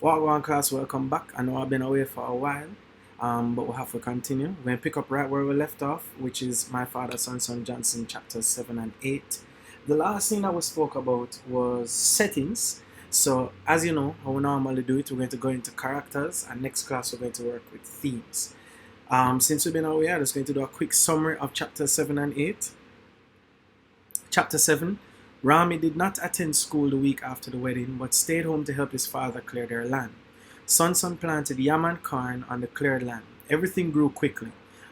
Walk on class, welcome back. I know I've been away for a while, but we'll have to continue. We're going to pick up right where we left off, which is My Father, Son Johnson, chapters 7 and 8. The last thing that we spoke about was settings. So, as you know, how we normally do it, we're going to go into characters, and next class we're going to work with themes. Since we've been away, I'm just going to do a quick summary of chapters 7 and 8. Chapter 7. Rami did not attend school the week after the wedding, but stayed home to help his father clear their land. Son planted yam and corn on the cleared land. Everything grew quickly.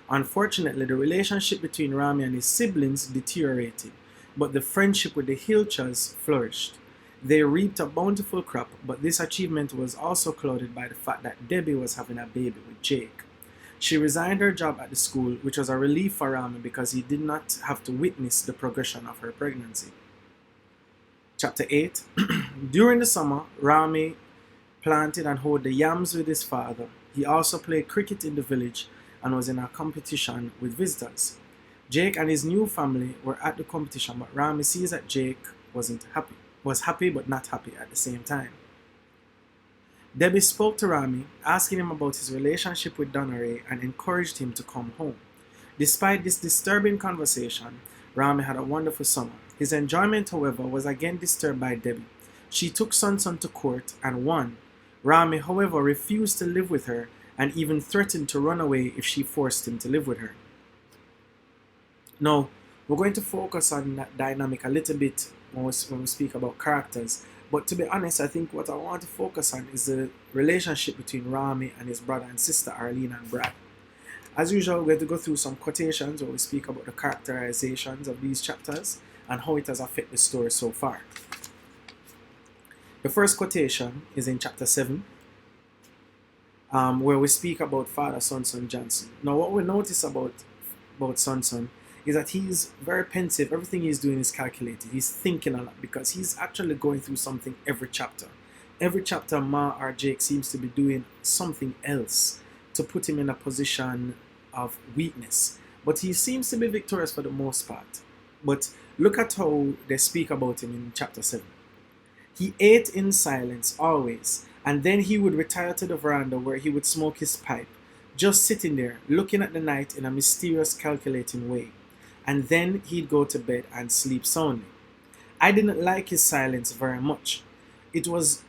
Unfortunately, the relationship between Rami and his siblings deteriorated, but the friendship with the Hilchas flourished. They reaped a bountiful crop, but this achievement was also clouded by the fact that Debbie was having a baby with Jake. She resigned her job at the school, which was a relief for Rami because he did not have to witness the progression of her pregnancy. Chapter 8. During the summer, Rami planted and hoed the yams with his father. He also played cricket in the village and was in a competition with visitors. Jake and his new family were at the competition, but Rami sees that Jake was happy but not happy at the same time. Debbie spoke to Rami, asking him about his relationship with Donneray and encouraged him to come home. Despite this disturbing conversation, Rami had a wonderful summer. His enjoyment, however, was again disturbed by Debbie. She took Son to court and won. Rami, however, refused to live with her and even threatened to run away if she forced him to live with her. Now, we're going to focus on that dynamic a little bit when we speak about characters. But to be honest, I think what I want to focus on is the relationship between Rami and his brother and sister, Arlene and Brad. As usual, we're going to go through some quotations where we speak about the characterizations of these chapters and how it has affected the story so far. The first quotation is in chapter 7, where we speak about Father Son Johnson. Now, what we notice about Son is that he's very pensive. Everything he's doing is calculated. He's thinking a lot because he's actually going through something every chapter. Every chapter, Ma or Jake seems to be doing something else to put him in a position of weakness. But he seems to be victorious for the most part. But look at how they speak about him in chapter 7. He ate in silence always, and then he would retire to the veranda where he would smoke his pipe, just sitting there, looking at the night in a mysterious, calculating way. And then he'd go to bed and sleep soundly. I didn't like his silence very much. It was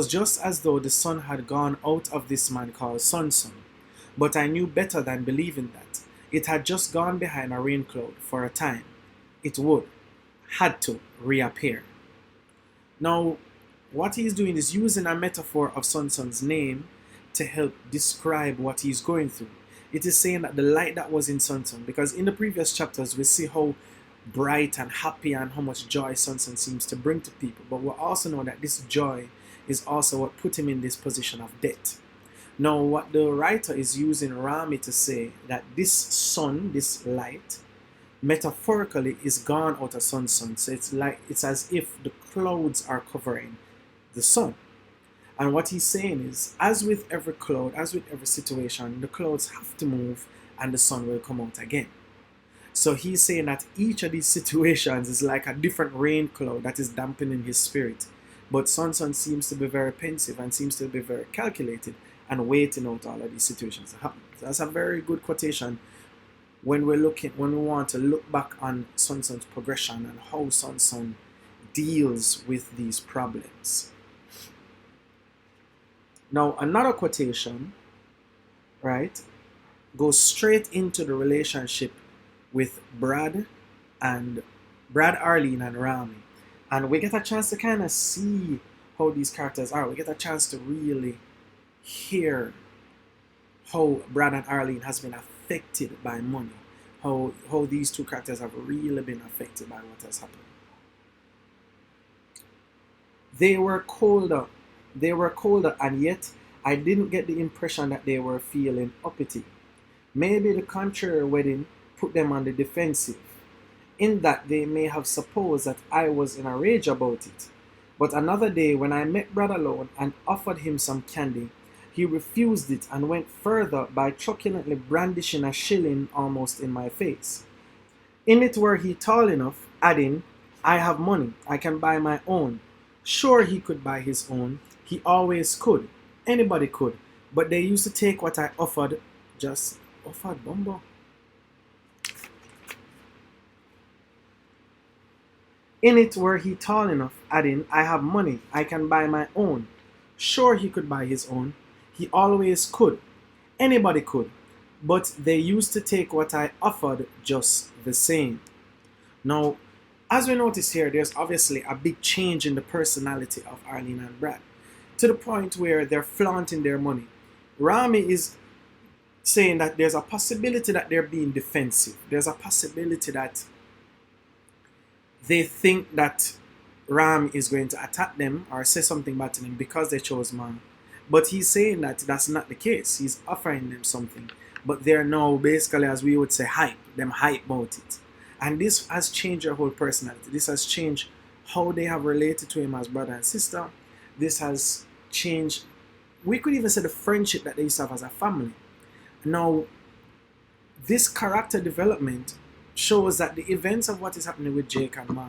just as though the sun had gone out of this man called Son. But I knew better than believing that. It had just gone behind a rain cloud for a time. It had to reappear. Now, what he's doing is using a metaphor of Son's name to help describe what he's going through. It is saying that the light that was in Son, because in the previous chapters we see how bright and happy and how much joy Son seems to bring to people. But we also know that this joy is also what put him in this position of death. Now, what the writer is using Rami to say that this sun, this light, metaphorically is gone out of Son. So it's as if the clouds are covering the sun. And what he's saying is, as with every cloud, as with every situation, the clouds have to move and the sun will come out again. So he's saying that each of these situations is like a different rain cloud that is dampening his spirit. But Son seems to be very pensive and seems to be very calculated and waiting out all of these situations to happen. So that's a very good quotation when we want to look back on Son's progression and how Son deals with these problems. Now, another quotation, right, goes straight into the relationship with Brad, Arlene, and Rami. And we get a chance to kind of see how these characters are. We get a chance to really hear how Brad and Arlene has been affected by money. How these two characters have really been affected by what has happened. They were colder, and yet I didn't get the impression that they were feeling uppity. Maybe the contrary wedding put them on the defensive, in that they may have supposed that I was in a rage about it. But another day, when I met Brad alone and offered him some candy, he refused it and went further by truculently brandishing a shilling almost in my face. In it were he tall enough, adding, I have money, I can buy my own. Sure he could buy his own, He always could. Anybody could. But they used to take what I offered, just offered Bumbo. In it were he tall enough, adding, I have money, I can buy my own. Sure, he could buy his own. He always could. Anybody could. But they used to take what I offered just the same. Now, as we notice here, there's obviously a big change in the personality of Arlene and Brad, to the point where they're flaunting their money. Rami is saying that there's a possibility that they're being defensive. There's a possibility that they think that Ram is going to attack them or say something bad to them because they chose Man. But he's saying that that's not the case. He's offering them something. But they're now basically, as we would say, hype about it. And this has changed their whole personality. This has changed how they have related to him as brother and sister. This has changed, we could even say, the friendship that they used to have as a family. Now, this character development shows that the events of what is happening with Jake and Ma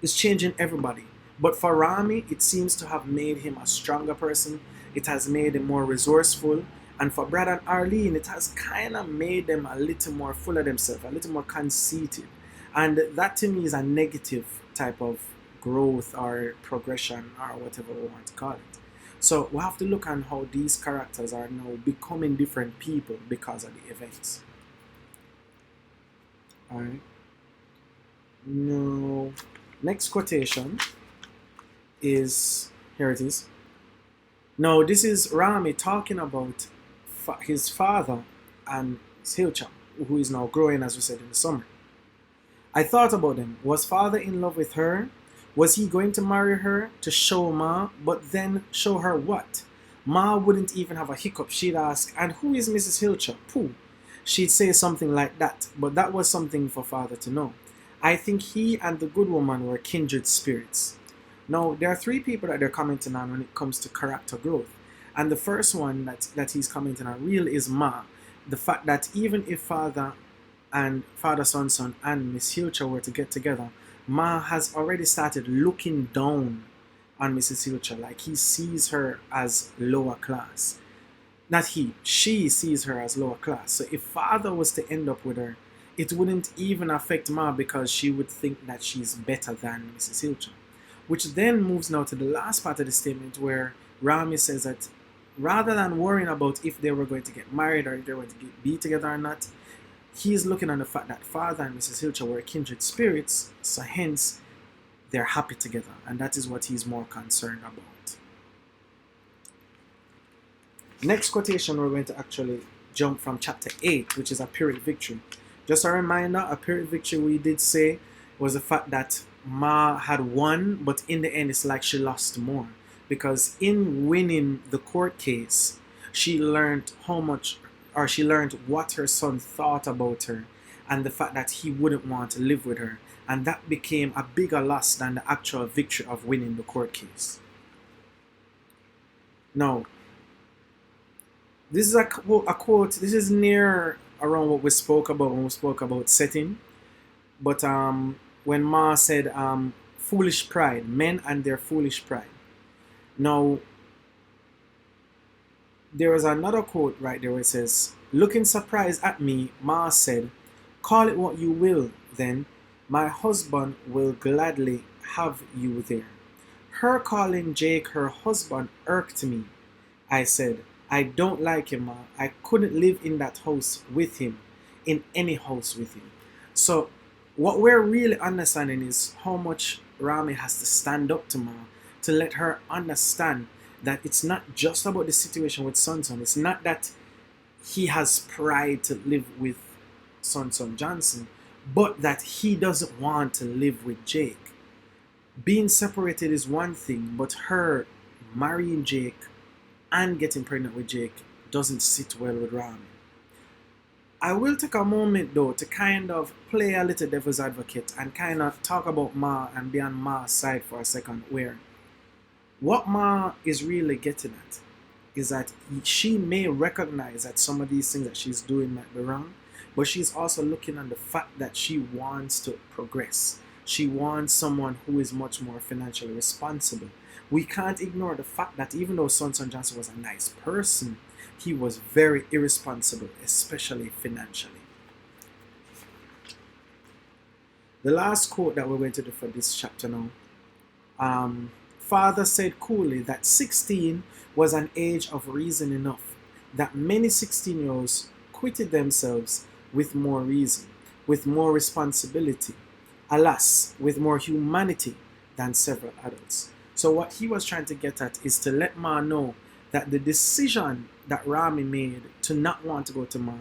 is changing everybody. But for Rami, it seems to have made him a stronger person. It has made him more resourceful. And for Brad and Arlene, it has kind of made them a little more full of themselves, a little more conceited. And that to me is a negative type of growth or progression or whatever we want to call it. So we have to look on how these characters are now becoming different people because of the events. Alright. Now, next quotation is, here it is. Now, this is Rami talking about his father and Hilcha, who is now growing, as we said, in the summer. I thought about him. Was father in love with her? Was he going to marry her to show Ma, but then show her what? Ma wouldn't even have a hiccup. She'd ask, and who is Mrs. Hilcha? Pooh. She'd say something like that, but that was something for father to know. I think he and the good woman were kindred spirits. Now, there are three people that they're commenting on when it comes to character growth. And the first one that he's commenting on real is Ma. The fact that even if father, son, and Miss Hilcha were to get together, Ma has already started looking down on Mrs. Hilcha, like he sees her as lower class. Not he, she sees her as lower class. So if father was to end up with her, it wouldn't even affect Ma because she would think that she's better than Mrs. Hilcha. Which then moves now to the last part of the statement where Rami says that rather than worrying about if they were going to get married or if they were going to be together or not, he's looking on the fact that father and Mrs. Hilcha were kindred spirits, so hence they're happy together. And that is what he's more concerned about. Next quotation, we're going to actually jump from chapter 8, which is a Pyrrhic victory. Just a reminder, a Pyrrhic victory we did say was the fact that Ma had won, but in the end it's like she lost more. Because in winning the court case, she learned what her son thought about her and the fact that he wouldn't want to live with her. And that became a bigger loss than the actual victory of winning the court case. Now, this is a quote, this is near around what we spoke about when we spoke about setting. But when Ma said, foolish pride, men and their foolish pride. Now, there was another quote right there where it says, looking surprised at me, Ma said, call it what you will, then. My husband will gladly have you there. Her calling Jake her husband irked me. I said, I don't like him, Ma. I couldn't live in that house with him, in any house with him. So, what we're really understanding is how much Rami has to stand up to Ma to let her understand that it's not just about the situation with Son. It's not that he has pride to live with Son Johnson, but that he doesn't want to live with Jake. Being separated is one thing, but her marrying Jake and getting pregnant with Jake doesn't sit well with Rami. I will take a moment though to kind of play a little devil's advocate and kind of talk about Ma and be on Ma's side for a second, where what Ma is really getting at is that she may recognize that some of these things that she's doing might be wrong, but she's also looking at the fact that she wants to progress. She wants someone who is much more financially responsible. We can't ignore the fact that even though Son Johnson was a nice person, he was very irresponsible, especially financially. The last quote that we're going to do for this chapter now. Father said coolly that 16 was an age of reason enough, that many 16-year-olds quitted themselves with more reason, with more responsibility, alas, with more humanity than several adults. So what he was trying to get at is to let Ma know that the decision that Rami made to not want to go to Ma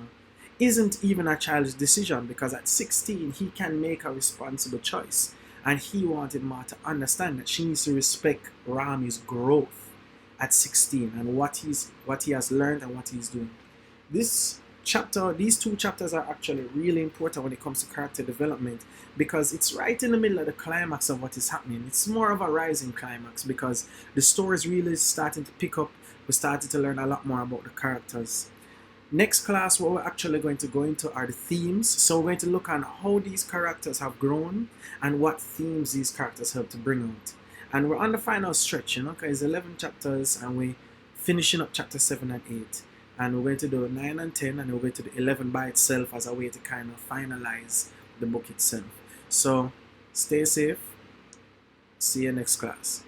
isn't even a child's decision, because at 16 he can make a responsible choice. And he wanted Ma to understand that she needs to respect Rami's growth at 16 and what he has learned and what he's doing. These two chapters are actually really important when it comes to character development, because it's right in the middle of the climax of what is happening. It's more of a rising climax because the story is really starting to pick up. We started to learn a lot more about the characters. Next class, what we're actually going to go into are the themes. So we're going to look at how these characters have grown and what themes these characters help to bring out. And we're on the final stretch, because it's 11 chapters and we're finishing up chapter 7 and 8. And we're going to do 9 and 10, and we're going to do 11 by itself as a way to kind of finalize the book itself. So stay safe. See you next class.